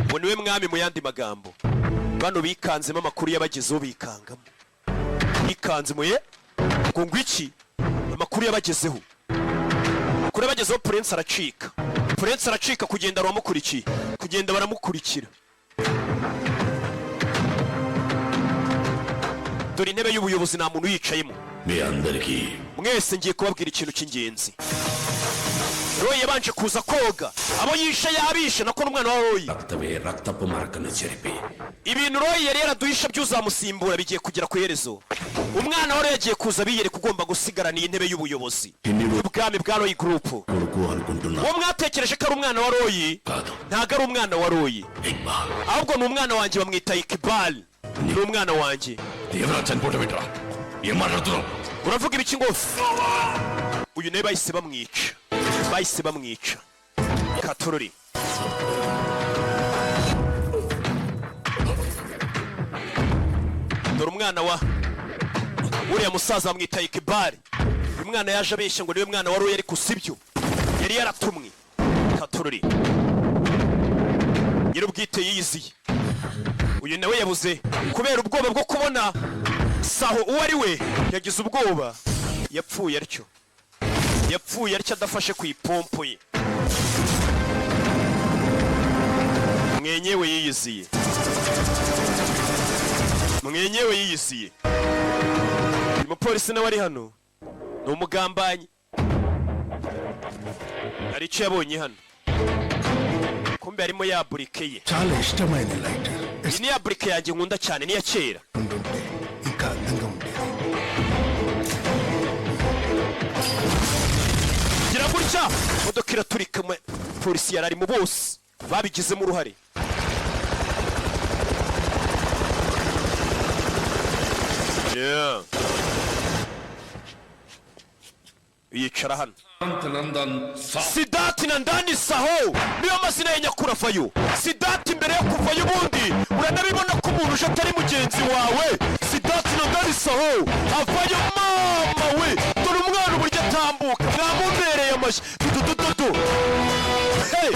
ngo niwe mwami mu yandi magambo. Bano bikanzemo amakuru y'abagezeho bikangamo. Bikanze muye ngo ngwiki amakuru y'abagezeho. Kuri abagezeho Prince aracika. Prince aracika kugenda baramukurikiye. Kugenda baramukurikira. Dore intebe y'ubuyobozi nta muntu yicayemo. Mwese ngiye kubabwira ikintu cy'ingenzi. Roy yabanje kuza koga, abo yishe yabishe nako n'umwana wa Roy. Ibintu Roy yari yaraduhisha byuzamusimbura bigiye kugera ku herezo. Umwana wa Roy yagiye kuza biyere kugomba gusigarana intebe y'ubuyobozi. Ubwami bwa Roy Group. Uwo mwatekereje ko ari umwana wa Roy, ntago ari umwana wa Roy. Ahubwo ni umwana wanjye bamwita Iqbal. Ni umwana wanjye. Uravuga ibiki ngo? Uyu nawe bahise bamwica. Katorori. Dore umwana wa uriya musaza bamwita Iqbal. Uyu mwana yaje abeshya ngo niwe mwana wa Roy ariko sibyo. Yari yaratumwe. Katorori. Nyirubwite yiyiziye. Uyu nawe yabuze kubera ubwoba bwo kubona Saho uwo ari we yagize ubwoba. Yapfuye atyo adafashe ku ipompo ye. Mwenyewe yiyiziye. Umupolisi nawe ari hano ni umugambanyi. Hari icyo yabonye hano. Kumbe harimo ya burike ye. Iyi ni ya burike yanjye nkunda cyane, ni ya kera. Gira gutya imodoka iraturika. Polisi yarari mu bose babigizemo uruhare. Yicara hano. Sidati Nandani Saho niyo mazina ya nyakura Vayo. Sidati mbere yo kuvayo ubundi uranabibona ko umuntu uje atari mugenzi wawe. Sidati Nandani Saho avayo mama we. Dore umwana uburyo atambuka mwamumbereye amashyi. Hey!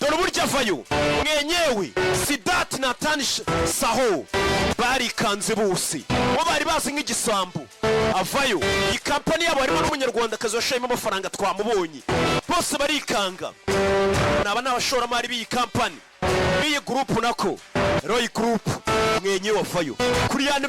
Dore uburyo avayo mwenyewe. Sidati Nandani Saho barikanze bose bo bari bazi nk'igisambu. Avayo iyi kampani yabo harimo n'umunyarwandakazi washayemo amafaranga twamubonye. Bose barikanga. Naba n'abashoramari b'iyi kampani b'iyi group nako Roy Group mwenyewe avayo kuri